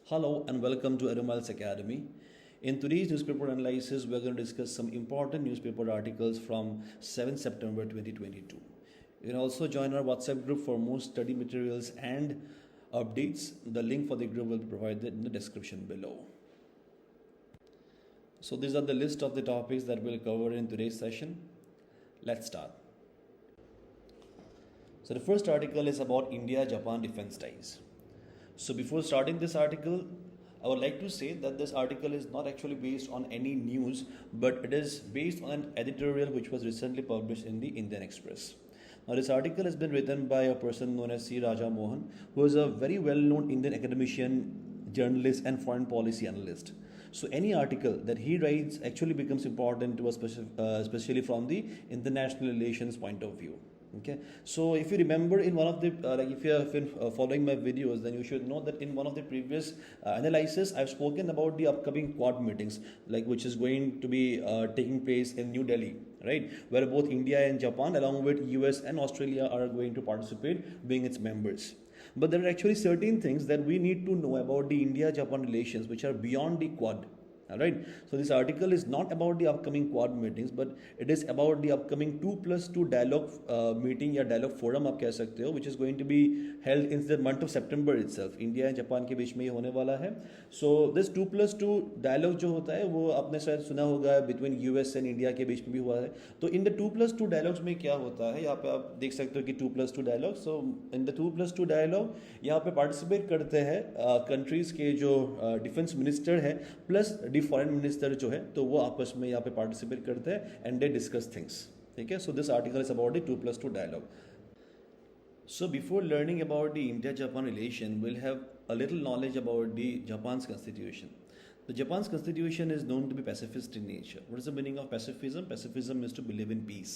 Hello and welcome to Arumal's Academy. In today's newspaper analysis, we're going to discuss some important newspaper articles from 7 September 2022. You can also join our WhatsApp group for more study materials and updates. The link for the group will be provided in the description below. So these are the list of the topics that we'll cover in today's session. Let's start. So the first article is about India-Japan defense ties. So before starting this article, I would like to say that this article is not actually based on any news, but it is based on an editorial which was recently published in the Indian Express. Now, this article has been written by a person known as C. Raja Mohan, who is a very well-known Indian academician, journalist, and foreign policy analyst. So any article that he writes actually becomes important to us, especially from the international relations point of view. Okay, so if you remember in one of the like if you have been following my videos, then you should know that in one of the previous analysis I've spoken about the upcoming Quad meetings, like which is going to be taking place in New Delhi, right, where both India and Japan along with US and Australia are going to participate being its members. But there are actually certain things that we need to know about the India-Japan relations which are beyond the Quad. All right, so this article is not about the upcoming Quad meetings, but it is about the upcoming 2+2 dialogue meeting or dialogue forum आप कह सकते हो, which is going to be held in the month of September itself. India and Japan के बीच में ये होने वाला है. So this 2+2 dialogue जो होता है वो आपने शायद सुना होगा between US and India के बीच में भी हुआ है. तो in the 2+2 dialogues में क्या होता है, यहाँ पे आप देख सकते हो कि 2+2 dialogue. So in the 2+2 dialogue यहाँ पे participate करते हैं countries के जो defense minister है plus फॉरेन मिनिस्टर जो है तो वो आपस में यहाँ पे पार्टिसिपेट करते हैं एंड दे डिस्कस थिंग्स. ठीक है, so this article is about the 2+2 dialogue. So before learning about the India-Japan relation, we'll have a little knowledge about the Japan's constitution. The Japan's constitution is known to be pacifist in nature. What is the meaning of pacifism? Pacifism is to believe in peace.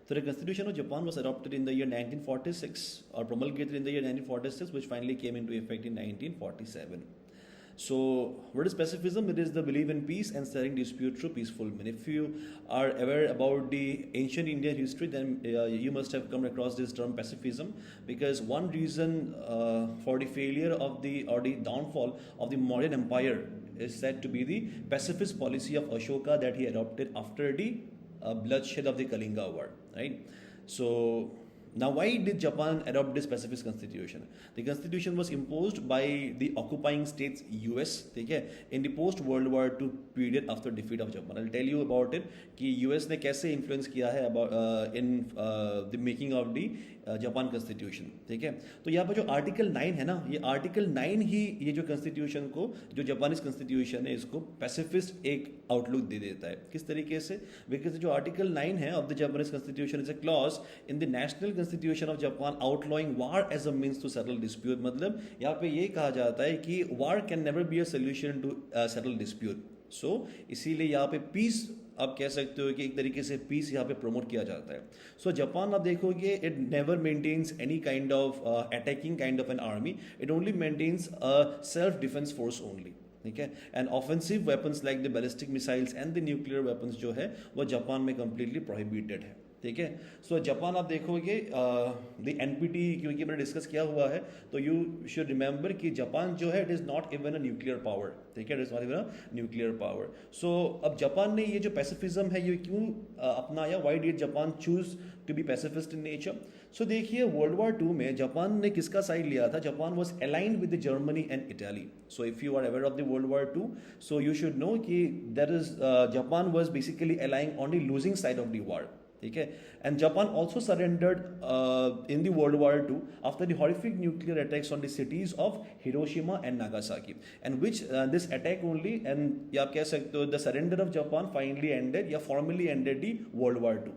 So the constitution of Japan was adopted in the year 1946 or promulgated in the year 1946, which finally came into effect in 1947. So what is pacifism? It is the belief in peace and settling dispute through peaceful means. If you are aware about the ancient Indian history, then you must have come across this term pacifism, because one reason for the failure of the downfall of the Mauryan Empire is said to be the pacifist policy of Ashoka that he adopted after the bloodshed of the Kalinga War, right? So now, why did Japan adopt this pacifist constitution? The constitution was imposed by the occupying states US, okay, in the post-World War II period after defeat of Japan. I'll tell you about it कि US ने कैसे influence किया है about in the making of the Japan constitution. ठीक है, तो यहाँ पर जो आर्टिकल 9 है ना, ये आर्टिकल 9 ही ये जो कॉन्स्टिट्यूशन को, जो जापानीज कॉन्स्टिट्यूशन है, इसको पैसिफिस्ट एक आउटलुक दे देता है. किस तरीके से? बिकॉज जो आर्टिकल 9 है of the Japanese constitution is a clause in the national constitution of Japan outlawing war as a means to settle dispute. मतलब यहाँ पे ये कहा जाता है कि war can never be a solution to settle dispute. So इसीलिए यहाँ पे पीस आप कह सकते हो कि एक तरीके से पीस यहाँ पे प्रमोट किया जाता है. सो जापान आप देखोगे it never maintains any kind of attacking kind of an army. It only maintains a self defence force only. ठीक है, and offensive weapons like the ballistic missiles and the nuclear weapons जो है वो Japan में completely prohibited है. ठीक है, सो Japan आप देखोगे द एनपीटी क्योंकि मैंने डिस्कस किया हुआ है, तो यू शुड रिमेंबर कि जापान जो है it is not even a nuclear power. ठीक है, it is not even a nuclear power. So अब जापान ने ये जो पैसिफिज्म है ये क्यों अपनाया? Why did Japan choose to be pacifist in nature? So देखिए, वर्ल्ड वॉर 2 में जापान ने किसका साइड लिया था? Japan was aligned with Germany and Italy. So if you are aware of the world war 2, so you should know कि that is Japan was basically aligning on the losing side of the war. ठीक है, and Japan also surrendered in the world war 2 after the horrific nuclear attacks on the cities of Hiroshima and Nagasaki, and which this attack only, and आप कह सकते हो the surrender of Japan finally ended या formally ended the world war 2.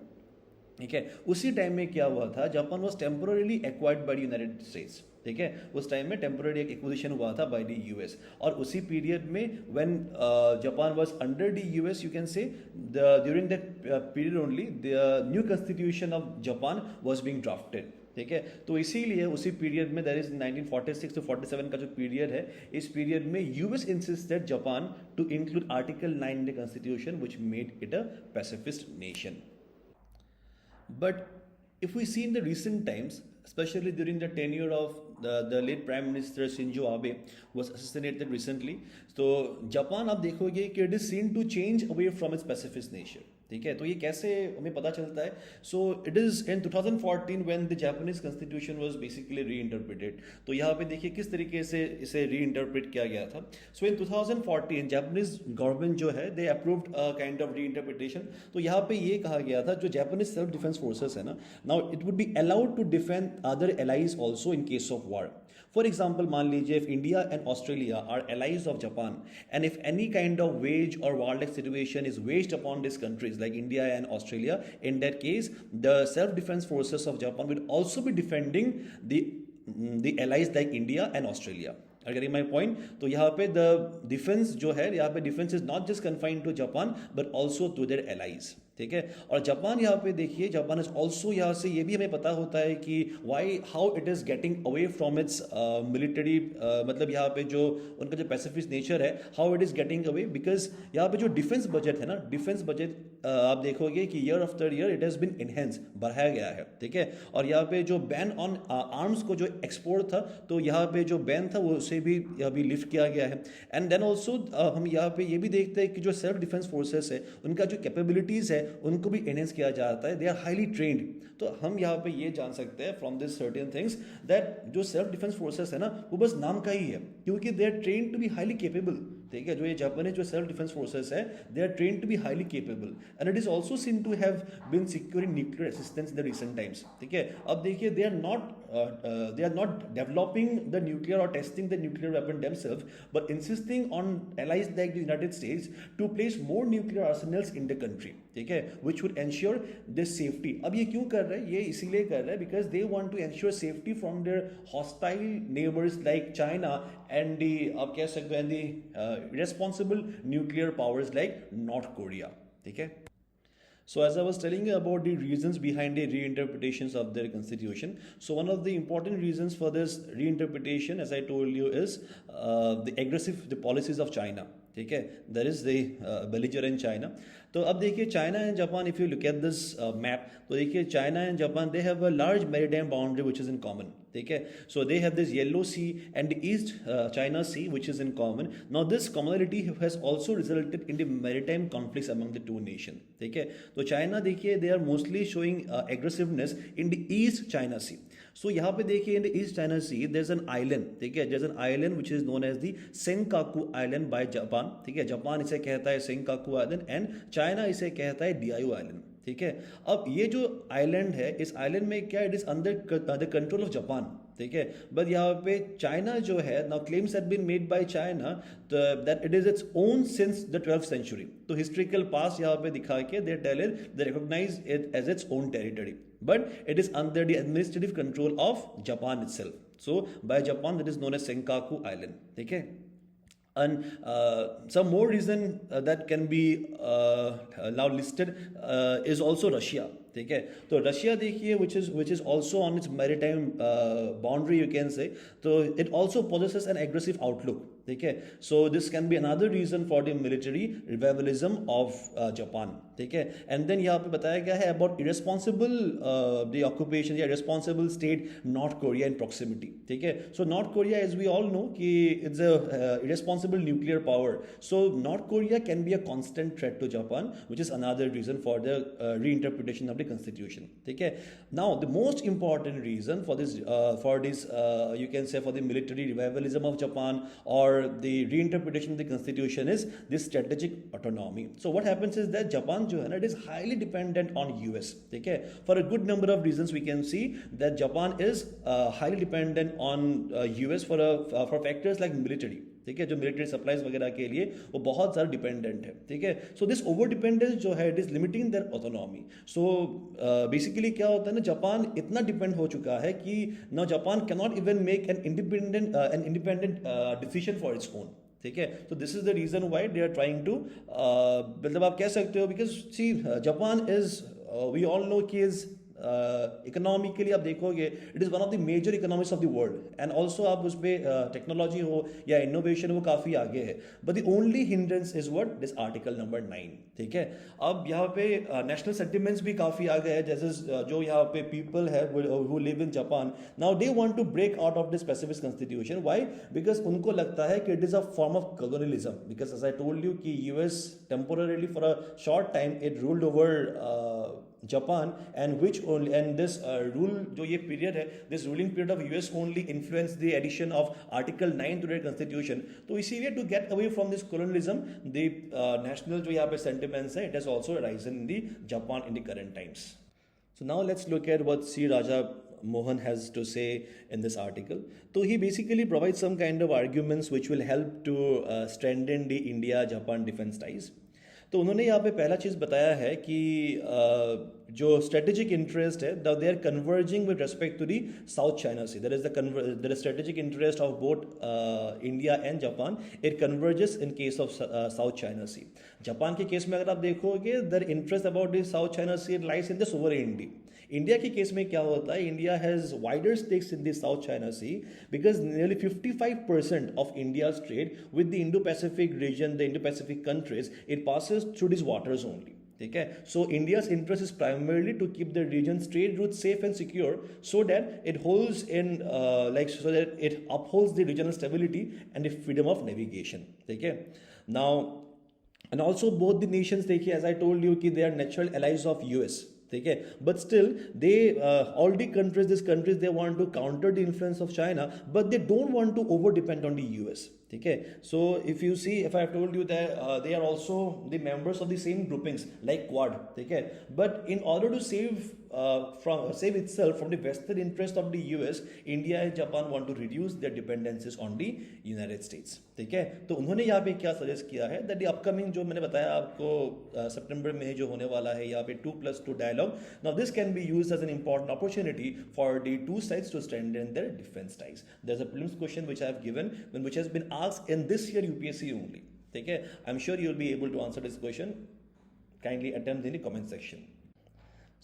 ठीक है, उसी time में क्या हुआ था? Japan was temporally acquired by the United States. ठीक है, उस टाइम में टेम्पोररी एक एक्विजिशन हुआ था बाय द यूएस, और उसी पीरियड में when Japan was under the US, you can say during that period only the new constitution of Japan was being drafted. ठीक है, तो इसीलिए उसी पीरियड में दैट इज 1946 टू 47 का जो पीरियड है, इस पीरियड में US insisted Japan to include article 9 in the constitution which made it a pacifist nation. But if we see in the recent times, especially during the tenure of the late Prime Minister Shinzo Abe was assassinated recently. तो Japan आप देखोगे कि it is seen to change away from its pacifist nature. ठीक है, तो ये कैसे हमें पता चलता है? So it is in 2014 when the Japanese constitution was basically reinterpreted. तो यहाँ पे देखिए किस तरीके से इसे रीइंटरप्रेट किया गया था. सो इन 2014 जापानीज गवर्नमेंट जो है दे अप्रूव्ड अ काइंड ऑफ रीइंटरप्रिटेशन. तो यहाँ पे ये कहा गया था जो जापानीज सेल्फ डिफेंस फोर्सेस है ना, now it would be allowed to defend other allies also in case of war. For example मान लीजिए if India and Australia are allies of Japan and if any kind of wage और warlike situation is waged upon this countries like India and Australia, in that case the self-defense forces of Japan will also be defending the allies like India and Australia. Are you getting my point? तो यहाँ पे the defense जो है, यहाँ पे defense is not just confined to Japan but also to their allies. ठीक है, और जापान यहाँ पे देखिए जापान इज ऑल्सो, यहाँ से ये भी हमें पता होता है कि why how it is getting away from its military, मतलब यहाँ पे जो उनका जो पैसिफिस्ट नेचर है, how it is getting away because यहाँ पे जो डिफेंस बजट है ना, डिफेंस बजट आप देखोगे कि year after year it has been enhance, बढ़ाया गया है. ठीक है, और यहाँ पे जो बैन ऑन आर्म्स को जो एक्सपोर्ट था, तो यहाँ पे जो बैन था वो उसे भी अभी लिफ्ट किया गया है. एंड देन ऑल्सो हम यहाँ पे ये भी देखते हैं कि जो सेल्फ डिफेंस फोर्सेस है उनका जो कैपेबिलिटीज़ है उनको भी एनहेंस किया जाता है. They are highly trained. तो हम यहाँ पे ये जान सकते हैं from this certain things that जो सेल्फ डिफेंस फोर्सेस है ना वो बस नाम का ही है, क्योंकि they are train to be highly capable. ठीक है, जो ये जापानीज जो सेल्फ डिफेंस फोर्सेस है they are train to be highly capable and it is also seen to have been securing nuclear assistance in the recent times. ठीक है, अब देखिए they are not developing the nuclear और testing the nuclear weapon themselves but insisting on allies like the United States to place more nuclear arsenals in the country. ठीक है, which would ensure their safety. अब ये क्यों कर रहे हैं? ये इसीलिए कर रहे हैं because they want to ensure safety from their hostile neighbors like China and the आप कह सकते हैं the irresponsible nuclear powers like North Korea. ठीक है. So as I was telling you about the reasons behind the reinterpretations of their constitution, so one of the important reasons for this reinterpretation, as I told you, is the policies of China. ठीक है, there is the belligerent China. तो अब देखिए China and Japan, if you look at this map, तो देखिए China and Japan they have a large maritime boundary which is in common. ठीक है, so they have this yellow sea and the east China sea which is in common. Now this commonality has also resulted in the maritime conflicts among the two nation. ठीक है, तो China देखिए they are mostly showing aggressiveness in the east China Sea. So यहाँ पे देखिए in the east China Sea there is an island. ठीक है, there is an island which is known as the Senkaku island by Japan. ठीक है, Japan इसे कहता है सेंकाकू आइलैंड एंड चाइना इसे कहता है डियाओ आइलैंड. ठीक है, अब ये जो आइलैंड है, इस आइलैंड में क्या it is under the control of Japan. ठीक है, बट यहाँ पे चाइना जो है, now claims have been made by China that it is its own since the 12th century. तो हिस्ट्रिकल पास यहाँ पे दिखा के they tell it, they recognize it as its own territory, but it is under the administrative control of Japan itself. So by Japan that is known as Senkaku Island. Okay, and some more reason that can be now listed is also Russia. ठीक है, तो Russia देखिए which is also on its maritime boundary you can say. तो it also possesses an aggressive outlook. ठीक है, so this can be another reason for the military revivalism of Japan. ठीक है, and then यहाँ पे बताया गया है about irresponsible the occupation या irresponsible state North Korea in proximity. ठीक है, so North Korea as we all know कि it's a irresponsible nuclear power. So North Korea can be a constant threat to Japan, which is another reason for the reinterpretation of the constitution. ठीक है, now the most important reason for this you can say for the military revivalism of Japan or the reinterpretation of the constitution is this strategic autonomy. So what happens is that Japan जो है ना, it is highly dependent on US. ठीक है, for a good number of reasons we can see that Japan is highly dependent on US for factors like military. ठीक है, जो military supplies वगैरह के लिए वो बहुत ज़्यादा डिपेंडेंट है. ठीक है, सो दिस ओवर डिपेंडेंस जो है it is limiting their autonomy. So basically क्या होता है ना, जापान इतना डिपेंड हो चुका है कि ना Japan can not even make an independent decision for its own. ठीक है, तो this is the reason why they are trying to, मतलब आप कह सकते हो because see Japan is we all know कि इज इकोनॉमिकली आप देखोगे it is one of the major economics of the world and also आप उस पर टेक्नोलॉजी हो या इनोवेशन वो काफ़ी आगे है, but the only hindrance is what this article number 9, ठीक है। अब यहाँ पे नेशनल सेंटिमेंट्स भी काफ़ी आ गए हैं, जैसे जो यहाँ पे पीपल है who live in Japan, now they want to break out of this specific constitution, why, because उनको लगता है कि it is a form of colonialism, because as I told you कि US temporarily for a short time it ruled over Japan, and which only, and this rule जो ये period है, this ruling period of US only influenced the addition of Article 9 to their constitution. तो इसीलिए to get away from this colonialism, the national जो यहाँ पे sentiments है, it has also arisen in the Japan in the current times. So now let's look at what C. Raja Mohan has to say in this article. So he basically provides some kind of arguments which will help to strengthen the India-Japan defense ties. तो उन्होंने यहाँ पे पहला चीज़ बताया है कि जो strategic interest है they are converging with respect to the South China Sea, there is strategic interest of both India and Japan, it converges in case of South China Sea. Japan के केस में अगर आप देखोगे their interest about the South China Sea lies in the sovereignty. India के case में क्या होता है, India has wider stakes in the South China Sea because nearly 55% of India's trade with the Indo Pacific region, the Indo Pacific countries, it passes through this waters only, ठीक है। So India's interest is primarily to keep the region trade route safe and secure so that it holds in so that it upholds the regional stability and the freedom of navigation, ठीक है। Now and also both the nations, देखिए as I told you कि they are natural allies of US, ठीक है, but still they all the countries, this countries they want to counter the influence of China but they don't want to over depend on the US, ठीक है। So if you see, if I have told you that they are also the members of the same groupings like Quad, ठीक है, but in order to save itself from the vested interest of the US, India and Japan want to reduce their dependencies on the United States, ठीक है। तो उन्होंने यहाँ पे क्या suggest किया है दैट द अपकमिंग, जो मैंने बताया आपको सितंबर में जो होने वाला है यहाँ पे 2+2 dialogue, now this can be used as an important opportunity for the two sides to strengthen their defence ties. There is a prelims question which I have given which has been asked in this year UPSC only, ठीक है। I am sure you will be able to answer this question, kindly attempt in the comment section.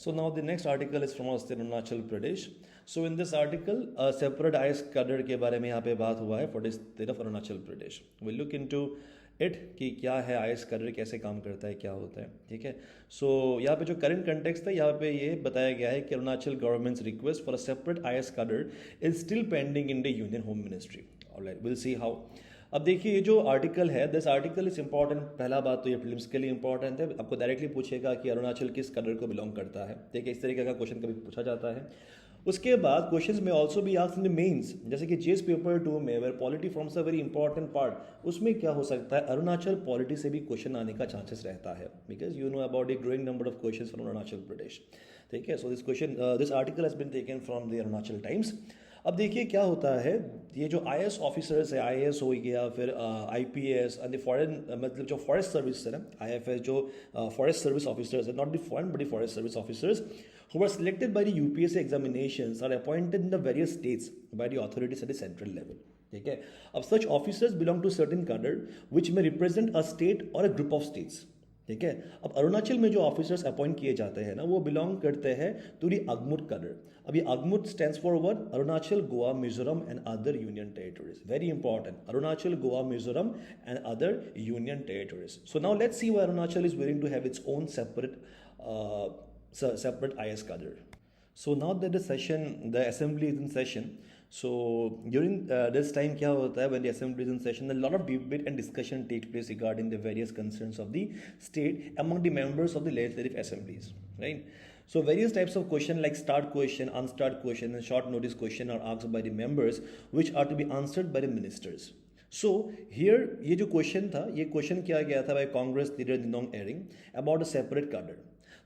So now the next article is from Arunachal Pradesh. So in this article, a separate IS cadre के बारे में यहाँ पे बात हुआ है for the state of Arunachal Pradesh. We'll look into it कि क्या है IS cadre, कैसे काम करता है, क्या होता है, ठीक है। So यहाँ पे जो current context है, यहाँ पे ये बताया गया है कि Arunachal government's request for a separate IS cadre is still pending in the Union Home Ministry. Alright, we'll see how. अब देखिए ये जो आर्टिकल है, दिस आर्टिकल इज इंपॉर्टेंट। पहला बात तो ये प्रीलिम्स के लिए इंपॉर्टेंट है, आपको डायरेक्टली पूछेगा कि अरुणाचल किस कैडर को बिलोंग करता है, ठीक है, इस तरीके का क्वेश्चन कभी पूछा जाता है। उसके बाद क्वेश्चंस में ऑल्सो भी आस्क्ड इन द मेंस, जैसे कि जीएस पेपर 2 में where polity forms a very important part, उसमें क्या हो सकता है, अरुणाचल पॉलिटी से भी क्वेश्चन आने का चांसेस रहता है, because you know about a growing number of questions from Arunachal Pradesh, ठीक है। So this article has been taken from the Arunachal Times. अब देखिए क्या होता है, ये जो आईएएस ऑफिसर्स है, आईएएस हो गया, फिर आईपीएस एंड द फॉरेन, मतलब जो फॉरेस्ट सर्विस है ना, आईएफएस जो फॉरेस्ट सर्विस ऑफिसर्स है, not the foreign but the forest service officers who are selected by the UPSC examinations are appointed in the various states by the authorities at the central level, ठीक है। अब such officers belong to certain cadre which may represent a state or a group of states, ठीक है। अब अरुणाचल में जो officers appoint किए जाते हैं ना, वो बिलोंग करते हैं टू दी अगमुट कैडर। अब ये AGMUT stands for what, Arunachal, Goa, Mizoram and other union territories, very important, Arunachal, Goa, Mizoram and other union territories. So now let's see why Arunachal is willing to have its own separate IS cadre. So now that the assembly is in session, so during this time क्या होता है, when the assembly is in session, a lot of debate and discussion takes place regarding the various concerns of the state among the members of the legislative assemblies, right? So various types of question like start question, unstart question and short notice question are asked by the members which are to be answered by the ministers. So here ये जो question था, ये question किया गया था by Congress leader Ninong Ering about a separate cadre.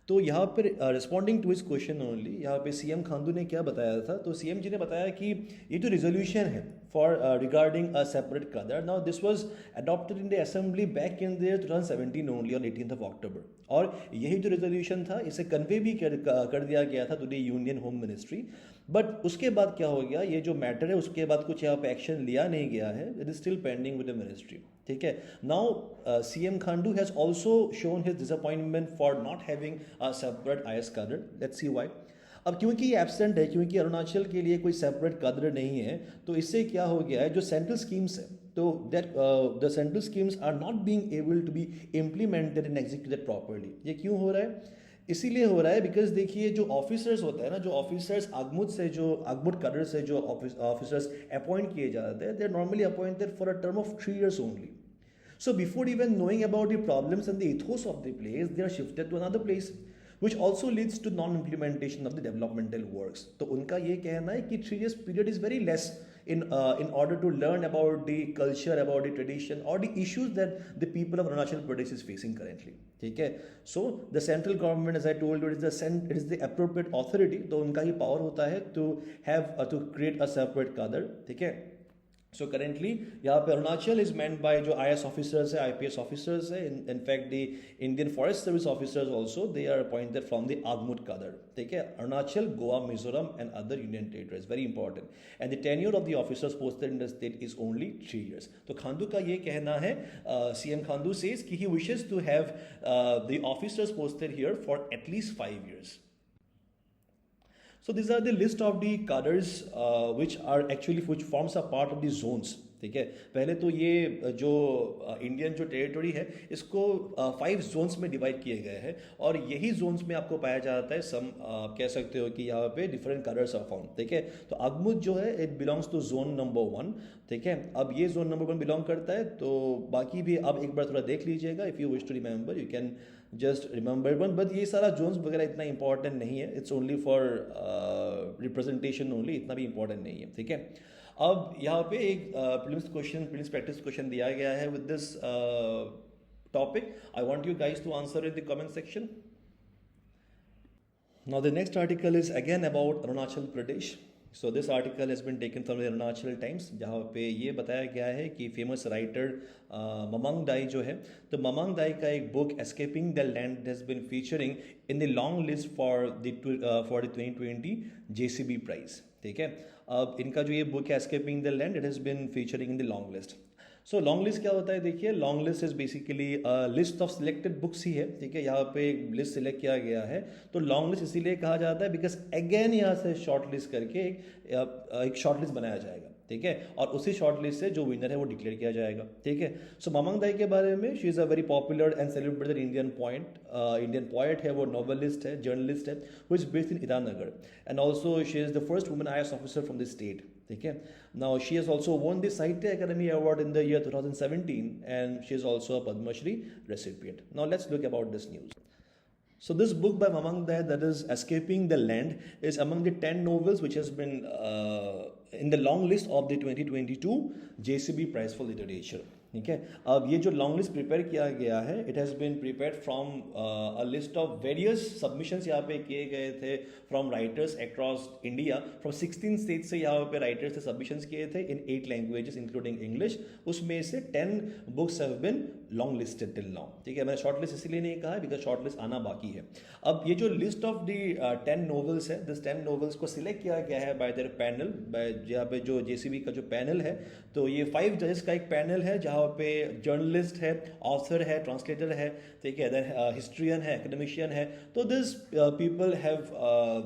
तो यहाँ पर रिस्पॉन्डिंग टू इस क्वेश्चन ओनली, यहाँ पे सीएम खांडू ने क्या बताया था, तो सीएम जी ने बताया कि ये जो रिजोल्यूशन है for regarding a separate cadre, now this was adopted in the assembly back in the 2017 only on 18th of October, और यही जो रिजोल्यूशन था इसे कन्वे भी कर दिया गया था to the union home ministry. But उसके बाद क्या हो गया, ये जो मैटर है उसके बाद कुछ यहाँ पे एक्शन लिया नहीं गया है, it is still pending with the ministry, ठीक है। Now CM Khandu has also shown his disappointment for not having a separate IAS cadre, let's see why. अब क्योंकि ये एब्सेंट है, क्योंकि अरुणाचल के लिए कोई सेपरेट कद्र नहीं है, तो इससे क्या हो गया है, जो सेंट्रल स्कीम्स है, तो that the central schemes are not being able to be implemented and executed properly. ये क्यों हो रहा है? इसीलिए हो रहा है बिकॉज देखिए, जो ऑफिसर्स होता है ना, जो ऑफिसर्स आगमुड cadre से जो ऑफिसर्स अपॉइंट किए जाते हैं, they are normally appointed for a term of 3 years only. So before even knowing about the problems and the ethos of the place, they are shifted to another place, which also leads to non-implementation of the developmental works. तो उनका ये कहना है कि 3 years period is very less in order to learn about the culture, about the tradition, or the issues that the people of Arunachal Pradesh is facing currently. ठीक है? So the central government, as I told you, it is the appropriate authority. तो उनका ही power होता है to have to create a separate cadre. ठीक है? सो currently यहाँ पे अरुणाचल इज मेंट बाय जो IAS ऑफिसर्स है, IPS ऑफिसर्स है, in fact the Indian forest service officers also, they are appointed from the AGMUT cadre. ठीक है? Arunachal, Goa, Mizoram and other union territories, very important. And the tenure of the officers posted in the state is only 3 years. तो खांडू का ये कहना है, CM Khandu says कि he wishes to have the officers posted here for at least 5 years. So these are the list of the cadres which forms a part of the zones. ठीक है? पहले तो ये जो इंडियन जो टेरिटरी है, इसको 5 जोन्स में डिवाइड किए गए हैं, और यही जोन्स में आपको पाया जाता है आप कह सकते हो कि यहाँ पे डिफरेंट कलर्स आर फाउंड. ठीक है? तो आगमुद जो है, it belongs to zone number 1. ठीक है? अब ये जोन नंबर 1 बिलोंग करता है, तो बाकी भी आप एक बार थोड़ा देख लीजिएगा. If you wish to remember, you can just remember one. But ये सारा जोन्स वगैरह इतना इंपॉर्टेंट नहीं है, it's only for representation only, इतना भी इंपॉर्टेंट नहीं है. ठीक है? अब यहाँ पे एक प्रीलिम्स प्रैक्टिस क्वेश्चन दिया गया है with this topic. I want you guys to answer in the comment section. Now the next article is again about Arunachal Pradesh. So this article has been taken from the Arunachal Times, जहाँ पे ये बताया गया है कि famous writer ममंग दाई जो है, तो ममंग दाई का एक book escaping the land has been featuring in the long list for the 2020 JCB prize. ठीक है? अब इनका जो ये बुक है escaping the land, it has been featuring in the long list. So long list क्या होता है? देखिए, long list is basically list of selected books ही है. ठीक है? यहाँ पे एक लिस्ट सिलेक्ट किया गया है, तो लॉन्ग लिस्ट इसीलिए कहा जाता है बिकॉज अगेन यहाँ से शॉर्ट लिस्ट करके एक शॉर्ट लिस्ट बनाया जाएगा. ठीक है? और उसी शॉर्ट लिस्ट से जो विनर है वो डिक्लेयर किया जाएगा. ठीक है? सो ममंग दाई के बारे में, she is a very popular and celebrated Indian poet है, वो नॉवेलिस्ट है, जर्नलिस्ट है, who is based in Itanagar, and also she is the first woman IAS officer from the state. ठीक है? Now she has also won the Sahitya Academy Award in the year 2017, and she is also a Padma Shri recipient. Now let's look about this news. So this book by Mamang Dai, that is Escaping the Land, is among the 10 novels which has been in the long list of the 2022 JCB Prize for Literature. ठीक है? अब ये जो long list prepare किया गया है, it has been prepared from a list of various submissions यहाँ पे किए गए थे from writers across India. From 16 states से यहाँ पे राइटर्स ने सबमिशंस किए थे इन 8 लैंग्वेजेस इंक्लूडिंग इंग्लिश. उसमें से 10 books have been longlisted till now. ठीक है? मैंने शॉर्ट लिस्ट इसीलिए नहीं कहा बिकॉज शॉर्ट लिस्ट आना बाकी है. अब ये जो लिस्ट ऑफ दी 10 नॉवेल्स है, दिस 10 नॉवेल्स को सिलेक्ट किया गया है बाय देयर पैनल, बाय यहाँ पे जो JCB का जो पैनल है, तो ये 5 जजेस का एक पैनल है जहाँ पे जर्नलिस्ट है, ऑथर है, ट्रांसलेटर है. ठीक है? देन हिस्ट्रियन है, एकेडमिशियन है. तो this people have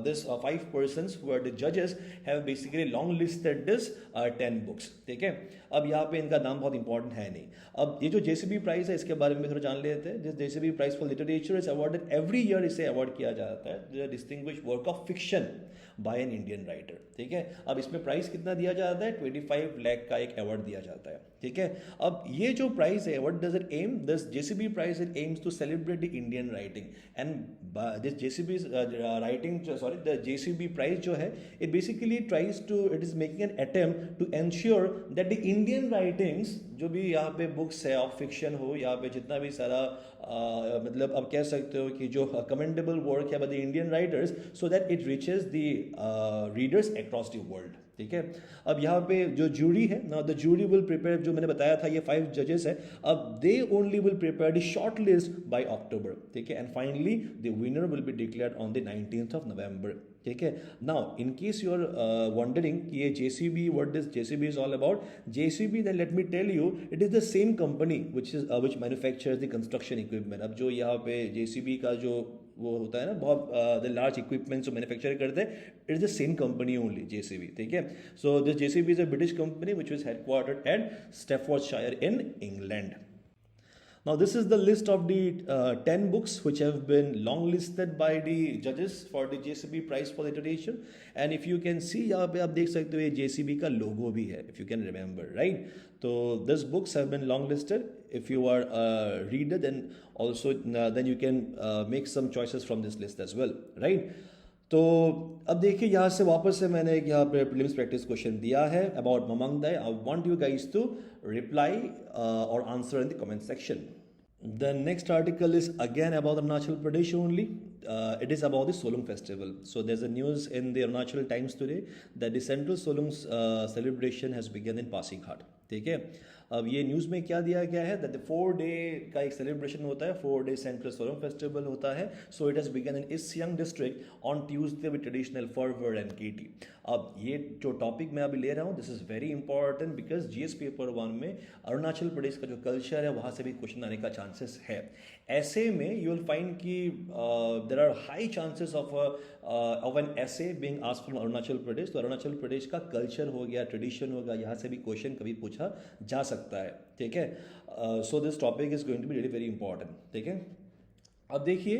this 5 persons who are the judges have basically long listed this 10 books. ठीक है? अब यहाँ पे इनका नाम बहुत इंपॉर्टेंट है नहीं. अब ये जो JCB प्राइज है, इसके बारे में थोड़ा जान लेते हैं. This JCB prize for literature is awarded every year. इसे अवार्ड किया जाता है distinguished work of fiction by an Indian writer. ठीक है? अब इसमें प्राइस कितना दिया जाता है? 25 लाख का एक अवार्ड दिया जाता है. ठीक है? अब ये जो प्राइज है, what does it aim? This JCB prize it aims to celebrate the Indian writing, and this the JCB prize जो है, it basically tries to, it is making an attempt to ensure that the Indian writings, जो भी यहाँ पे books है of fiction हो, यहाँ पे जितना भी सारा मतलब आप कह सकते हो कि जो कमेंडेबल वर्क है by the Indian writers, so that it reaches the readers across the world. ठीक है? अब यहाँ पे जो जूरी है ना, द जूरी विल प्रिपेयर, जो मैंने बताया था ये 5 जजेस है, अब they only will prepare the short list by October. ठीक है? And finally the winner will be declared on the 19th of November. ठीक है? Now in case you are wondering कि ये JCB, what this JCB is all about, JCB, then let me tell you, it is the same company which manufactures the construction equipment. अब जो यहाँ पे JCB का जो वो होता है ना बहुत द लार्ज इक्विपमेंट्स जो मैन्युफैक्चर करते हैं, it is the same company only, JCB, ठीक है. So this JCB is a British company which is headquartered at Staffordshire in England. Now, this is the list of the 10 books which have been longlisted by the judges for the JCB prize for literation. And if you can see, यहाँ पे आप देख सकते हो ये JCB का logo भी है, if you can remember, right? So these books have been longlisted. If you are a reader, then also then you can make some choices from this list as well, right? तो अब देखिए यहाँ से वापस से मैंने एक यहाँ पे प्रीलिम्स प्रैक्टिस क्वेश्चन दिया है about ममंगदाई. I want you guys to reply और answer in the comment section. The next article is again about Arunachal Pradesh only. It is about the Solung festival. So there's a news in the Arunachal Times today that the central Solung celebration has begun in Pasighat. ठीक है. अब ये news में क्या दिया गया है that 4 day का एक सेलिब्रेशन होता है, 4 डे सेंट्रल सोलंग फेस्टिवल होता है. So it has begun in East Siang district on Tuesday with traditional fervour and gaiety. अब ये जो टॉपिक मैं अभी ले रहा हूँ this is very important because GS paper 1 में अरुणाचल प्रदेश का जो कल्चर है वहाँ से भी क्वेश्चन आने का चांसेस है. ऐसे में यू विल फाइंड कि there are high chances of an essay being asked from Arunachal Pradesh. तो अरुणाचल प्रदेश का कल्चर हो गया, ट्रेडिशन होगा, यहाँ से भी क्वेश्चन कभी पूछा जा सकता है. ठीक है. So this topic is going to be really very important. ठीक है. अब देखिए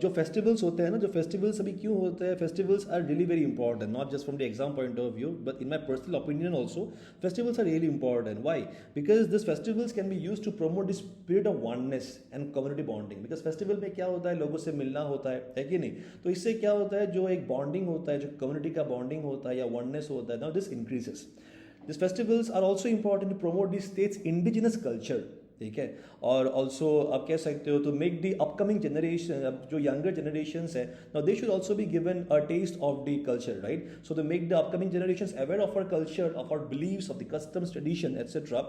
जो फेस्टिवल्स होते हैं ना, जो फेस्टिवल्स अभी क्यों होते हैं, festivals are really very important not just from the exam point of view but in my personal opinion also. Festivals are really important. Why? Because this festivals can be use to promote the spirit of oneness and community bonding. Because festival में क्या होता है, लोगों से मिलना होता है कि नहीं. तो इससे क्या होता है, जो एक बॉन्डिंग होता है, जो कम्युनिटी का बॉन्डिंग होता है या वननेस होता है, now this increases. This festivals are also important to promote the states indigenous culture. ठीक है. और ऑल्सो आप कह सकते हो to make the upcoming generation, जो यंगर जनरेशंस है, now they should also be given a taste of the culture, right. So to make the upcoming generations aware of our culture, of our beliefs, of the customs, tradition etcetera.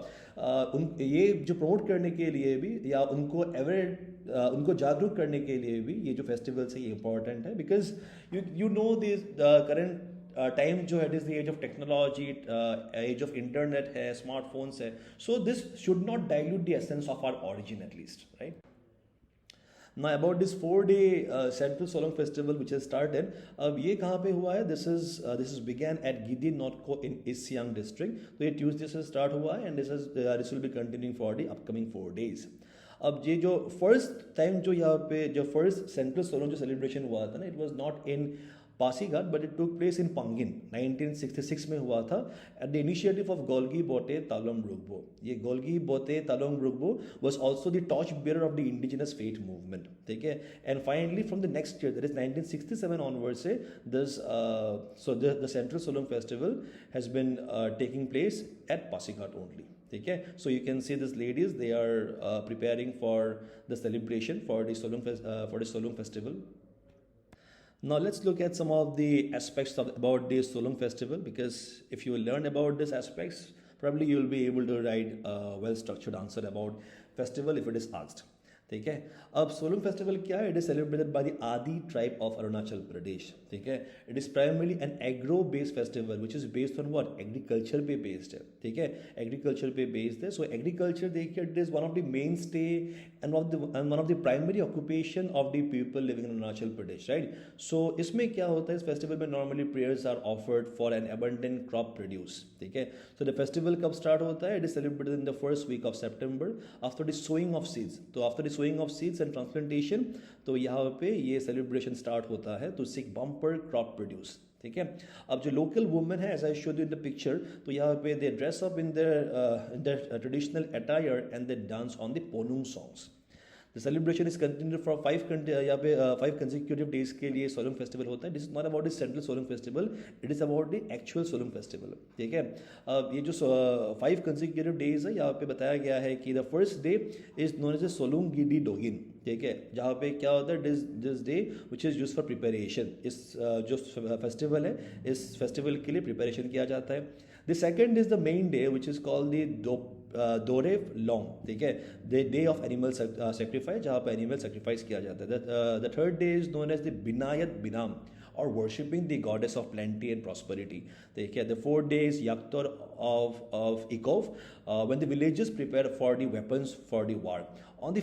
ये जो promote करने के लिए भी या उनको aware उनको जागरूक करने के लिए भी ये जो फेस्टिवल्स है ये इंपॉर्टेंट है. Because you know this current time जो है, it is the age of technology, age of internet है, स्मार्टफोन्स है. So this should not dilute the essence of our origin at least, right. Now about this 4-day Central Solong Festival which has started, अब ये कहाँ पे हुआ है, this is began at Gidi Notco in East Siang district. तो ये Tuesday से start हुआ है and this will be continuing for the upcoming 4 days. अब ये जो फर्स्ट टाइम जो यहाँ पे जो फर्स्ट सेंट्रल सोलोंग जो सेलिब्रेशन हुआ था ना, it was not in Pasighat but it took place in Pangin 1966 में हुआ था at the initiative of Golgi Bote Talom Rukbo. ये Golgi Bote Talom Rukbo was also the torch bearer of the indigenous faith movement. ठीक है. And finally from the next year that is 1967 onward से this so the central Solung festival has been taking place at Pasighat only. ठीक है. सो you can see this ladies they are preparing for the celebration for the Solung festival. Now let's look at some of the aspects about the Solong festival, because if you learn about these aspects, probably you will be able to write a well-structured answer about festival if it is asked. ठीक है. अब Solang festival क्या है, it is celebrated by the Adi tribe of Arunachal Pradesh. ठीक है. It is primarily an agro based festival which is based on what, agriculture पे based है. ठीक है. एग्रीकल्चर पे बेस्ड है. सो एग्रीकल्चर देखिए it is one of the main stay and one of the primary occupation of the people living in Arunachal Pradesh, right. सो इसमें क्या होता है, इस फेस्टिवल में normally prayers are offered for an abundant crop produce. ठीक है. सो द फेस्टिवल कब स्टार्ट होता है, it is celebrated in the first week of September after the sowing of seeds. तो after the sowing of seeds and transplantation, तो यहाँ पे ये सेलिब्रेशन स्टार्ट होता है to seek bumper crop produce. ठीक है. अब जो लोकल वुमेन है, as I showed you in the picture, तो यहाँ पे दे dress up in their traditional attire and they dance on the Ponung songs. The celebration is continue for 5 consecutive days के लिए सोलंग फेस्टिवल होता है. This is not about the central Solang festival, it is about the actual Solang festival. ठीक है. अब ये जो 5 consecutive days है, यहाँ पे बताया गया है कि the first day is known as a Solung Gidi Dogin. ठीक है. जहाँ पे क्या होता है, this day which is use for preparation. इस जो फेस्टिवल है, इस फेस्टिवल के लिए प्रिपरेशन किया जाता है. The second is the main day which is called the Doreph Long. ठीक है. The day of animal sacrifice, जहाँ पर एनिमल सेक्रीफाइस किया जाता है. The third day is known as the Binnayat Binnam or worshipping the goddess of plenty and prosperity. ठीक है. The 4th day is Yaktor of Ikov, when the villagers prepare for the weapons for the war.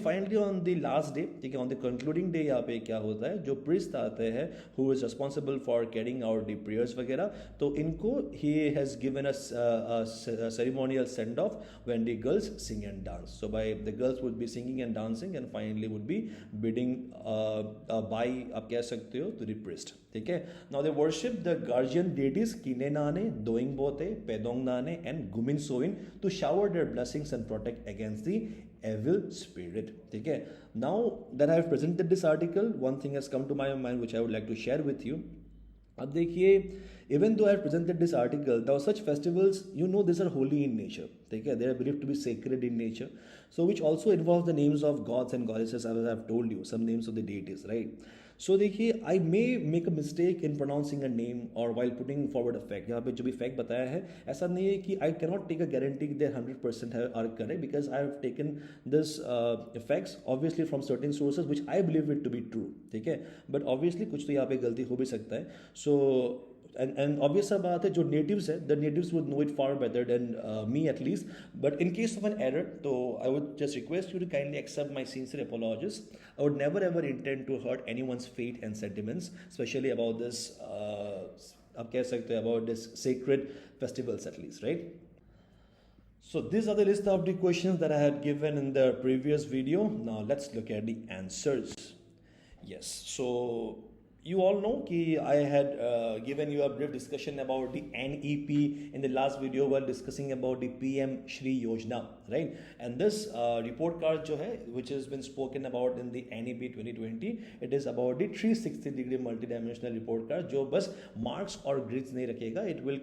Finally on the last day, ठीक है, on the concluding day यहाँ पे क्या होता है, जो priest आते हैं who is responsible for carrying out the prayers वगैरह, तो इनको he has given us a ceremonial send off when the girls sing and dance. So by the girls would be singing and dancing and finally would be bidding bye, आप कह सकते हो, to the priest. ठीक है. Now they worship the guardian deities Kinenane, Doingbote, Pedongnane and Guminsoin to shower their blessings and protect against the evil spirit. ठीक है. Now that I have presented this article, one thing has come to my mind which I would like to share with you. अब देखिए, even though I have presented this article, now such festivals, you know, these are holy in nature. ठीक है, they are believed to be sacred in nature. So which also involves the names of gods and goddesses, as I have told you, some names of the deities, right? So देखिए, I may make a mistake in pronouncing a name or while putting forward a fact. यहाँ पे जो भी fact बताया है, ऐसा नहीं है कि I cannot take a guarantee that 100% are correct, because I have taken this facts obviously from certain sources which I believe it to be true. ठीक है, but obviously कुछ तो यहाँ पे गलती हो भी सकता है. So and obvious सा बात है, जो natives है, the natives would know it far better than me at least. But in case of an error, so I would just request you to kindly accept my sincere apologies. I would never ever intend to hurt anyone's faith and sentiments, especially about this आप कह सकते हो, about this sacred festivals at least, right? So these are the list of the questions that I had given in the previous video. Now let's look at the answers. Yes, so you all know कि I had given you a brief discussion about the NEP in the last video while discussing about the PM Shri Yojana, right? And this report card जो है, which has been spoken about in the NEP 2020, it is about the 360-degree multidimensional report card जो बस marks और grids नहीं रखेगा. It will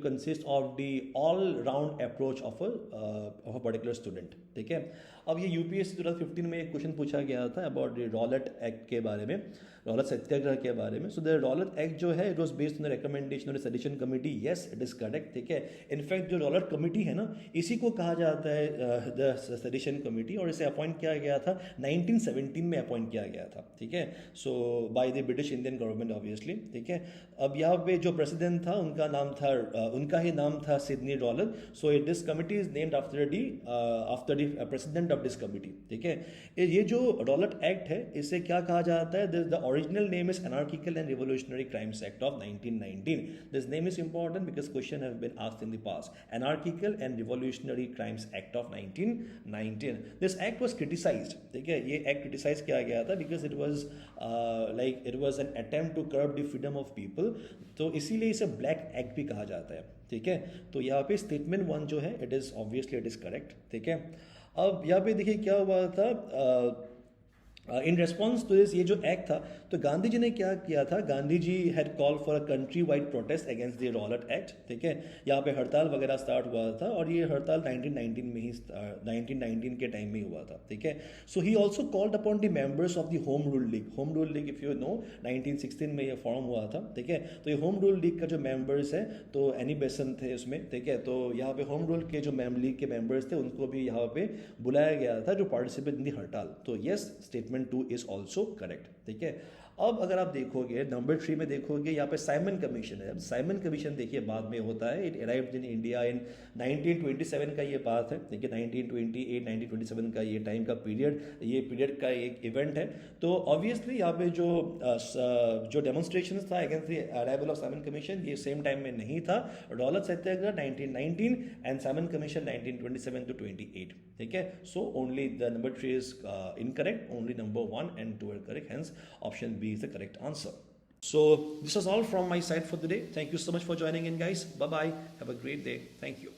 consist of the all-round approach of a particular student. ठीक है. अब ये UPSC 2015 में एक क्वेश्चन पूछा गया था about the Rowlatt Act के बारे में, रॉलेट सत्याग्रह के बारे में. सो द रॉलेट एक्ट जो है, it was based on the recommendation of the sedition committee. Yes, it is correct. ठीक है. इनफैक्ट जो रॉलेट कमेटी है ना, इसी को कहा जाता है द सेडिशन कमेटी, और इसे अपॉइंट किया गया था 1917 में अपॉइंट किया गया था. ठीक है. So by the British Indian government obviously. ठीक है. अब यहाँ पे जो प्रेसिडेंट था, उनका ही नाम था Sydney Rowlatt. So this committee is named after the president of this committee. ठीक है. ये जो रॉलेट एक्ट है, इसे क्या कहा जाता है? The original name is Anarchical and Revolutionary Crimes Act of 1919. This name is important because question have been asked in the past. Anarchical and Revolutionary Crimes Act of 1919. This act was criticized. ठीक है, ये act criticize किया गया था because it was an attempt to curb the freedom of people. तो इसीलिए इसे Black Act भी कहा जाता है. ठीक है. तो यहाँ पे statement 1 जो है, it is correct. ठीक है. अब यहाँ पे देखिए क्या हुआ था. इन रेस्पॉन्स टू दिस, ये जो एक्ट था, तो गांधी जी ने क्या किया था, Gandhi ji had call for a countrywide protest against the Rowlatt Act. ठीक है. यहाँ पे हड़ताल वगैरह स्टार्ट हुआ था, और ये हड़ताल 1919 के टाइम में ही हुआ था. ठीक है. So he also called upon the members of the home rule league. Home rule league, if you know, 1916 में ये फॉर्म हुआ था. ठीक है. तो ये होम रूल लीग का जो मेंबर्स है, तो एनी बेसन थे उसमें. ठीक है. तो यहाँ पे होम रूल के जो लीग के मेंबर्स थे, उनको भी यहाँ पे बुलाया गया था जो पार्टिसिपेट इन दी हड़ताल. तो yes, statement 2 is also correct. ठीक है. अब अगर आप देखोगे नंबर 3 में देखोगे, यहाँ पे साइमन कमीशन है. अब साइमन कमीशन देखिए बाद में होता है. It arrived in India in 1927 का ये बात है. देखिए 1928 1927 का ये टाइम का पीरियड का एक इवेंट है. तो ऑब्वियसली यहाँ पे जो डेमोन्स्ट्रेशन था against the arrival of Simon commission, ये सेम टाइम में नहीं था. Rowlatt Satyagraha 1919 and Simon commission 1927 to 28. ठीक है. So only the number 3 is incorrect. Only number 1 and 2 are correct. Hence option B is the correct answer. So this was all from my side for today. Thank you so much for joining in, guys. Bye bye. Have a great day. Thank you.